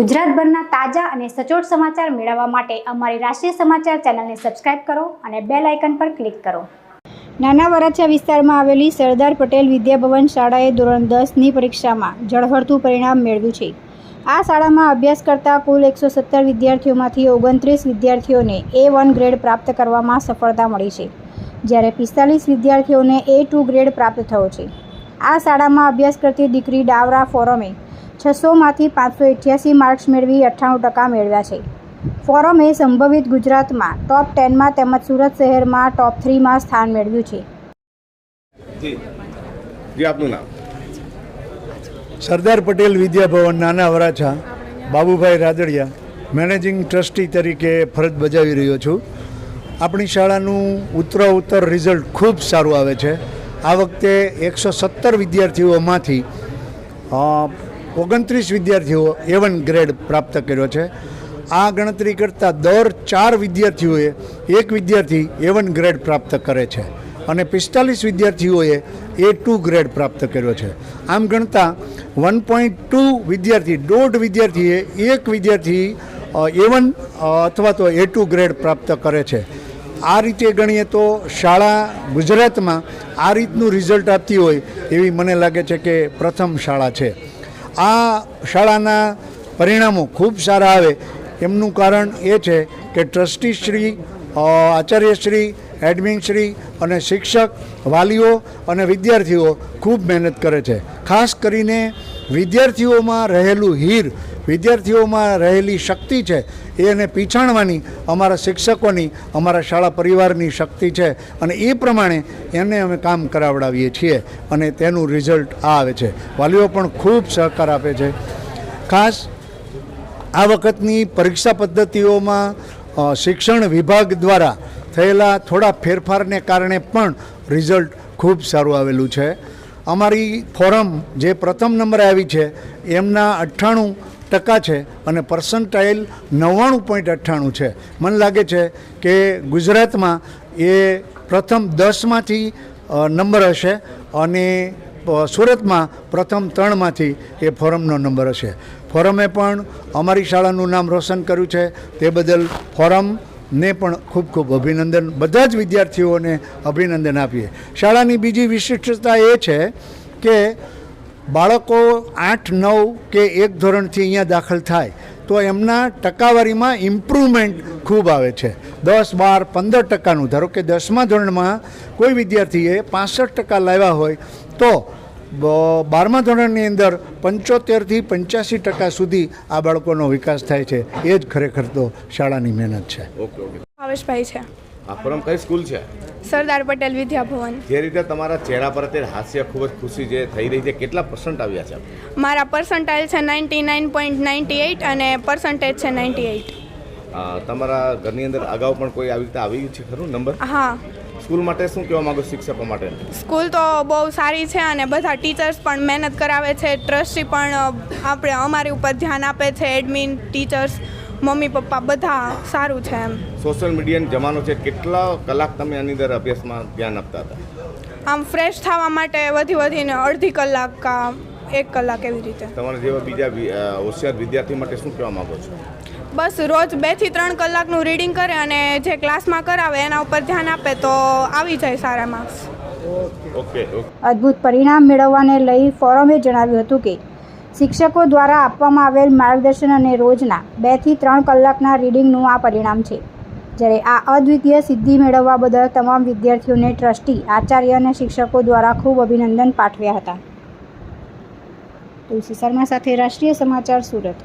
ગુજરાતભરના તાજા અને સચોટ સમાચાર મેળવવા માટે અમારી રાષ્ટ્રીય સમાચાર ચેનલને સબસ્ક્રાઇબ કરો અને બેલ આઇકન પર ક્લિક કરો। નાના વરાછા વિસ્તારમાં આવેલી સરદાર પટેલ વિદ્યાભવન શાળાએ ધોરણ 10ની પરીક્ષામાં ઝળહળતું પરિણામ મેળવ્યું છે। આ શાળામાં અભ્યાસ કરતા કુલ 117 વિદ્યાર્થીઓમાંથી 29 વિદ્યાર્થીઓને A1 ગ્રેડ પ્રાપ્ત કરવામાં સફળતા મળી છે, જ્યારે 45 વિદ્યાર્થીઓને A2 ગ્રેડ પ્રાપ્ત થયો છે। આ શાળામાં અભ્યાસ કરતી દીકરી ડાવરા ફોરમે 600માંથી 588 માર્ક્સ મેળવી 98% મેળવ્યા છે। ફોરમે સંભવિત ગુજરાતમાં ટોપ 10માં તેમજ સુરત શહેરમાં ટોપ 3માં સ્થાન મેળવ્યું છે। જી આપનું નામ? સરદાર પટેલ વિદ્યાભવન નાના વરાછા બાબુભાઈ રાદડિયા મેનેજિંગ ટ્રસ્ટી તરીકે ફરજ બજાવી રહ્યો છું। આપણી શાળાનું ઉત્તરોત્તર રિઝલ્ટ ખૂબ સારું આવે છે। આ વખતે 117 વિદ્યાર્થીઓમાંથી 29 વિદ્યાર્થીઓ A1 ગ્રેડ પ્રાપ્ત કર્યો છે। આ ગણતરી કરતાં દર 4 વિદ્યાર્થીઓએ એક વિદ્યાર્થી A1 ગ્રેડ પ્રાપ્ત કરે છે અને 45 વિદ્યાર્થીઓએ A2 ગ્રેડ પ્રાપ્ત કર્યો છે। આમ ગણતા 1.2 વિદ્યાર્થી, દોઢ વિદ્યાર્થીએ એક વિદ્યાર્થી A1 અથવા તો A2 ગ્રેડ પ્રાપ્ત કરે છે। આ રીતે ગણીએ તો શાળા ગુજરાતમાં આ રીતનું રિઝલ્ટ આપતી હોય એવી મને લાગે છે કે પ્રથમ શાળા છે। આ શાળાના પરિણામો ખૂબ સારા આવે એમનું કારણ એ છે કે ટ્રસ્ટીશ્રી, આચાર્યશ્રી, એડમિનશ્રી અને શિક્ષક, વાલીઓ અને વિદ્યાર્થીઓ ખૂબ મહેનત કરે છે। ખાસ કરીને વિદ્યાર્થીઓમાં રહેલું હીર, વિદ્યાર્થીઓમાં રહેલી શક્તિ છે એને પીછાણવાની અમારા શિક્ષકોની, અમારા શાળા પરિવારની શક્તિ છે અને એ પ્રમાણે એને અમે કામ કરાવડાવીએ છીએ અને તેનું રિઝલ્ટ આ આવે છે। વાલીઓ પણ ખૂબ સહકાર આપે છે। ખાસ આ વખતની પરીક્ષા પદ્ધતિઓમાં શિક્ષણ વિભાગ દ્વારા થયેલા થોડા ફેરફારને કારણે પણ રિઝલ્ટ ખૂબ સારું આવેલું છે। અમારી ફોરમ જે પ્રથમ નંબરે આવી છે એમના 98% છે અને પર્સન્ટાઇલ 99.98 છે। મને લાગે છે કે ગુજરાતમાં એ પ્રથમ 10માંથી નંબર હશે અને સુરતમાં પ્રથમ 3માંથી એ ફોરમનો નંબર હશે। ફોરમે પણ અમારી શાળાનું નામ રોશન કર્યું છે, તે બદલ ફોરમને પણ ખૂબ ખૂબ અભિનંદન, બધા જ વિદ્યાર્થીઓને અભિનંદન આપીએ। શાળાની બીજી વિશિષ્ટતા એ છે કે બાળકો 8, 9 કે 1 ધોરણથી અહીંયા દાખલ થાય તો એમના ટકાવારીમાં ઇમ્પ્રુવમેન્ટ ખૂબ આવે છે। 10, 12, 15%નું, ધારો કે 10મા ધોરણમાં કોઈ વિદ્યાર્થીએ 65% લાવ્યા હોય તો 12મા ધોરણની અંદર 75થી 85% સુધી આ બાળકોનો વિકાસ થાય છે। એ જ ખરેખર તો શાળાની મહેનત છે। Okay okay. ભાવેશભાઈ છે। આ ફોરમ કઈ સ્કૂલ છે? સરદાર પટેલ વિદ્યાભવન। જે રીતે તમારા ચહેરા પર અત્યારે હાસ્ય, ખૂબ જ ખુશી જે થઈ રહી છે, કેટલા પર્સન્ટ આવ્યા છે? મારા પર્સન્ટાઇલ છે 99.98 અને પર્સન્ટેજ છે 98। તમારા ઘરની અંદર અગાઉ પણ કોઈ આવી રીતે આવ્યું છે ખરું નંબર? હા। સ્કૂલ માટે શું કહેવા માંગો, શિક્ષકો માટે? સ્કૂલ તો બહુ સારી છે અને બધા ટીચર્સ પણ મહેનત કરાવે છે, ટ્રસ્ટી પણ આપણે અમારી ઉપર ધ્યાન આપે છે, એડમિન, ટીચર્સ, મમ્મી પપ્પા બધા સારું છે એમ। સોશિયલ મીડિયાનો જમાનો છે, કેટલા કલાક તમે આની અંદર અભ્યાસમાં ધ્યાન આપતા હતા? આમ ફ્રેશ થવા માટે વધીને અડધી કલાક કા 1 કલાક એવી રીતે। તમારા જેવા બીજા હોશિયાર વિદ્યાર્થી માટે શું કહેવા માંગો છો? બસ રોજ 2 થી 3 કલાકનું રીડિંગ કરે અને જે ક્લાસમાં કરાવે એના ઉપર ધ્યાન આપે તો આવી જાય સારા માર્ક્સ। ઓકે। અદ્ભુત પરિણામ મેળવવાને લઈ ફોરમે જણાવ્યું હતું કે શિક્ષકો દ્વારા આપવામાં આવેલ માર્ગદર્શન અને રોજના 2 થી 3 કલાકના રીડિંગનું આ પરિણામ છે, જ્યારે આ અદ્વિતીય સિદ્ધિ મેળવવા બદલ તમામ વિદ્યાર્થીઓને ટ્રસ્ટી, આચાર્ય અને શિક્ષકો દ્વારા ખૂબ અભિનંદન પાઠવ્યા હતા। તુલસી શર્મા સાથે રાષ્ટ્રીય સમાચાર, સુરત।